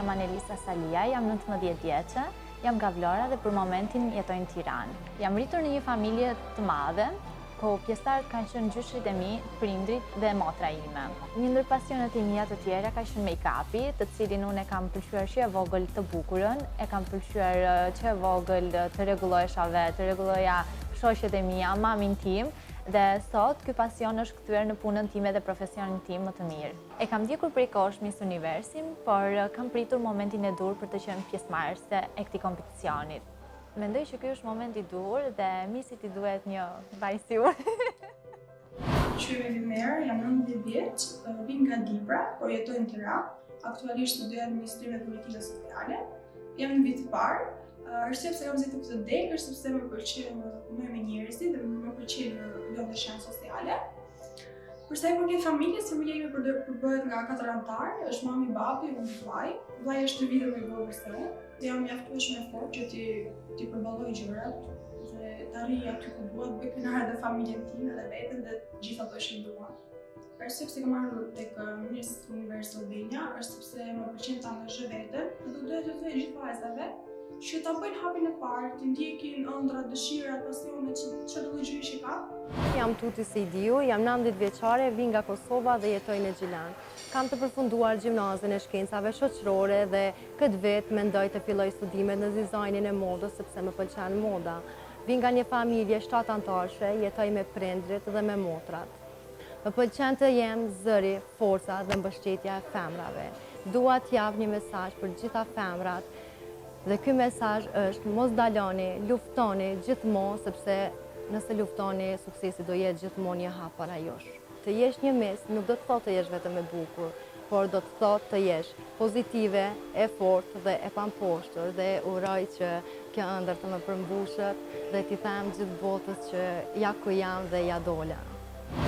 jam Anelisa Salia, jam 19 vjeçe, jam nga Vlora dhe për momentin jetoj në Tiranë. Jam rritur në një familje të madhe, ku pjesëtarët kanë qenë gjyshrit e mi, prindrit dhe motra ime. Një ndër pasionet e mia të tjera ka qenë make-upi, të cilin unë e kam pëlqyer që e vogël të bukurën, e kam pëlqyer që e vogël të rregullohesha vetë, të rregulloja shoqet e mia, mamin tim, dhe sot ky pasion është kthyer në punën time dhe profesionin tim më të mirë. E kam ndjekur prej kohësh Miss Universin, por kam pritur momentin e dur për të qenë pjesëmarrëse e këtij kompeticionit. Mendoj që ky është momenti i dur dhe Missit i duhet një vajzë. Quhem Vimer, jam 19 vjeç, vim nga Dibra, por jetoj në Tiranë. Aktualisht studioj administrim dhe politikë sociale. Jam në vit të parë. Arsyeja pse kam zgjedhur këtë degë është sepse më pëlqen më me njerëzit dhe më pëlqen lëndë shkencë sociale. Për sa i përket familjes, familja ime përbëhet nga 4 anëtar, është mami, babi, unë vllai. Vllai është 3 vite më i vogël se unë. Jam mjaftueshëm e fortë që ti përballoj gjërat dhe të arrij aty ku dua, të bëj kënaqur edhe familjen time dhe veten dhe gjithë ato që dua. Arsyeja pse kam ardhur tek Miss Univers Albania është sepse më pëlqen të angazhoj veten dhe do të thoj gjithë vajzave që ta bëjnë hapin e parë, të ndjekin ëndrat, dëshirat, pasionet që do gjë që ka. Jam Tuti Sejdiu, jam 19 vjeçare, vi nga Kosova dhe jetoj në Gjilan. Kam të përfunduar gjimnazin e shkencave shoqërore dhe këtë vit mendoj të filloj studimet në dizajnin e modës sepse më pëlqen moda. Vi nga një familje 7 anëtarësh, jetoj me prindrit dhe me motrat. Më pëlqen të jem zëri, forca dhe mbështetja e femrave. Dua të jap një mesazh për gjitha femrat. Dhe ky mesazh është mos daloni, luftoni gjithmonë sepse nëse luftoni, suksesi do jetë gjithmonë një hap para jush. Të jesh një Miss nuk do të thotë të jesh vetëm e bukur, por do të thotë të jesh pozitive, e fortë dhe e pamposhtur dhe uroj që kjo ëndër të më përmbushet dhe t'i them gjithë botës që ja ku jam dhe ja dola.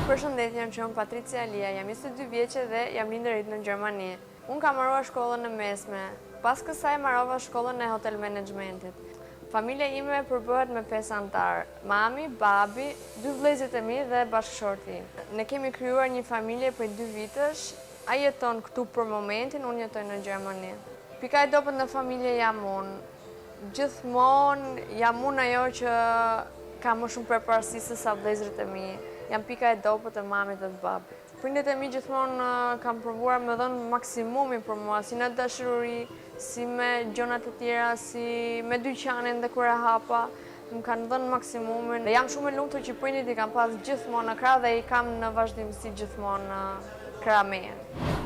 Përshëndetje, jam qenë Patricia Lia, jam 22 vjeçe dhe jam lindërit në Gjermani. Unë kam marruar shkollën e mesme, pas kësaj marrova shkollën e hotel managementit. Familja ime përbëhet me 5 anëtar, mami, babi, 2 vëllezërit e mi dhe bashkëshorti. Ne kemi krijuar një familje prej 2 vitesh, ai jeton këtu për momentin, unë jetoj në Gjermani. Pika e dobët në familje jam unë. Gjithmonë jam unë ajo që ka më shumë përparësi se sa vëllezërit e mi. Jam pika e dobët e mamit dhe të babit. Prindit e mi gjithmonë kam provuar me dhënë maksimumin për mua, si në dashuri, si me gjonat e tjera, si me dyqanin dhe kur e hapa, më kanë dhënë maksimumin. Dhe jam shumë e lumtur që prindit i kam pas gjithmonë në krah dhe i kam në vazhdimsi gjithmonë në krah meje.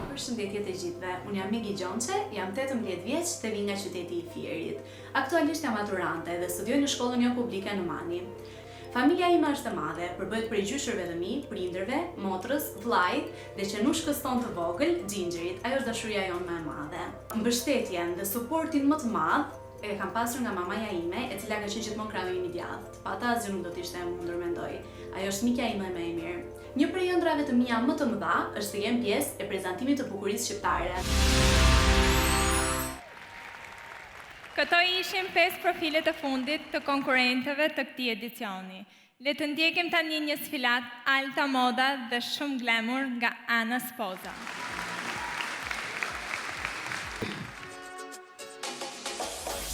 Përshëndetje të gjithëve, unë jam Migi Gjonçe, jam 18 vjeç dhe vi nga qyteti i Fierit. Aktualisht jam maturante dhe studioj në shkollën jo publike në Mani. Familja ime është e madhe, përbëhet prej gjyshërve të mi, prindërve, motrës, vllait dhe që nuk shkëston të vogël, xhinxherit. Ajo është dashuria jonë më e madhe. Mbështetjen dhe suportin më të madh e kam pasur nga mamaja ime, e cila ka qenë gjithmonë krahu im i djathtë. Pa ata asgjë nuk do të ishte e mundur, mendoj. Ajo është mikja ime më e mirë. Një prej ëndrave të mia më të mëdha është të jem pjesë e prezantimit të bukurisë shqiptare. Këto ishin 5 profilet e fundit të konkurrentëve të këtij edicioni. Le të ndjekim tani një sfilat alta moda dhe shumë glamour nga Ana Spoza.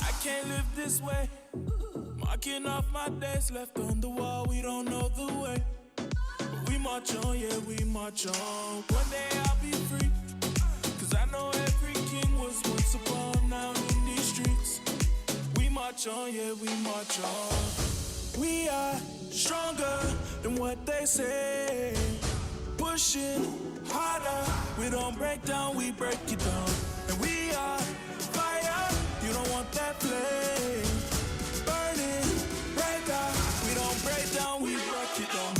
I can't live this way. Marking off my days left on the wall, we don't know the way. But we march on, yeah, we march on. One day I'll be free, 'cause I know every king was once upon now in these streets. We march on, yeah, we march on. We are stronger than what they say. Pushing harder, we don't break down, we break it down. And we are fire, you don't want that flame. Burning, break out, we don't break down, we break it down.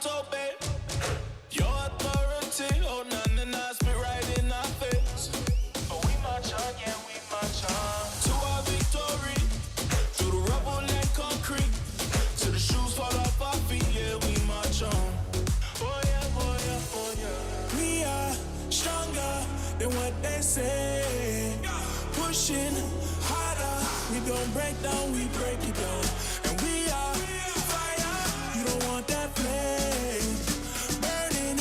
Obey your authority, oh, none and I spit right. say. Pushing harder, we don't break down, we break it down. And we are fire, you don't want that flame. Burning,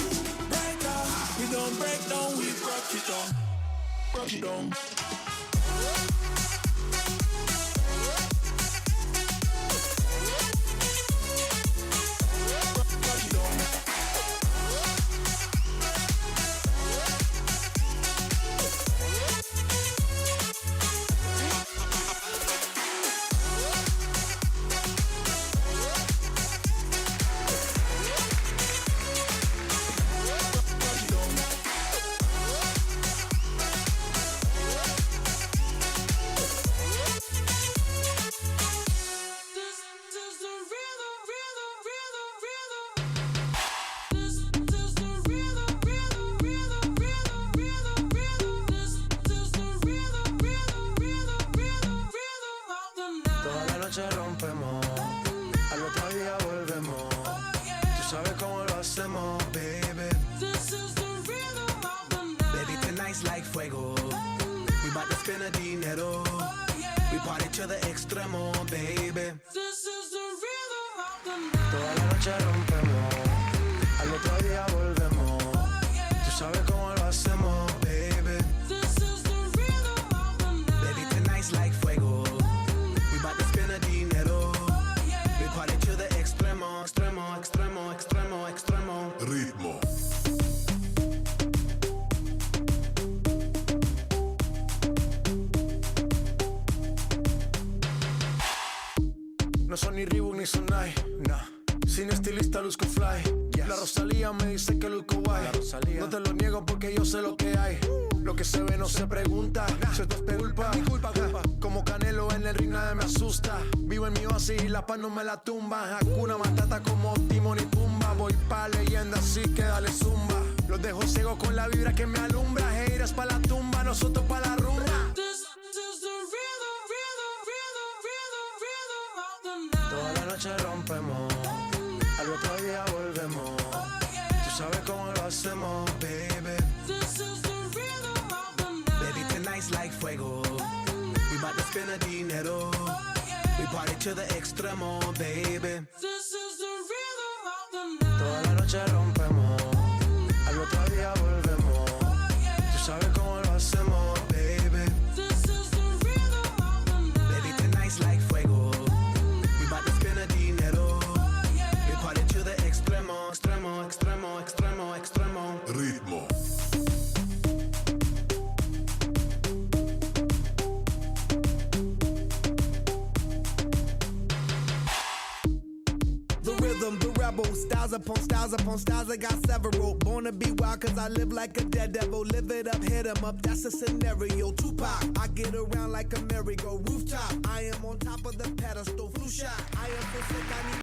breaker, we don't break down, we rock it down. Rock it down. Rompemos, al otro día volvemos. Tú sabes cómo lo hacemos, baby. Baby, tonight's like fuego. We bout to spend the dinero. We party to the extremo, baby. Toda la noche rompemos, al otro día volvemos. Tú sabes cómo lo hacemos, baby. Baby, tonight's like fuego. Extremo, extremo, extremo, extremo. Ritmo. No son ni Reebok ni Sonai, nah. Sin estilista luzco fly. Yes. La Rosalía me dice que luzco guay. No te lo niego porque yo sé lo que hay. Lo que se ve no se pregunta. Si esto es culpa, mi culpa. Como Canelo en el ring nadie me asusta. Vivo en mi oasis y la paz no me la tumba. Hakuna Matata como Timon y Pumba. Voy pa' leyenda así que dale zumba. Los dejo ciegos con la vibra que me alumbra. Haters pa' la tumba, nosotros pa' la rumba. Toda la noche rompemos, al otro día volvemos. Tú sabes cómo lo hacemos, baby. Baby, tonight's like fuego. We bout to spend the dinero. We party to the extremo, baby. Toda la noche rompemos, al otro día volvemos. Tú sabes cómo lo hacemos, baby. Baby, tonight's like fuego. We bout to spend the dinero. We party to the extremo, extremo, extremo, extremo, extremo. Ritmo. The rebel, styles upon styles upon styles, I got several. Born to be wild cause I live like a dead devil. Live it up, hit 'em up, that's a scenario. Tupac, I get around like a merry-go rooftop. I am on top of the pedestal, flu shot. I am so sick, I need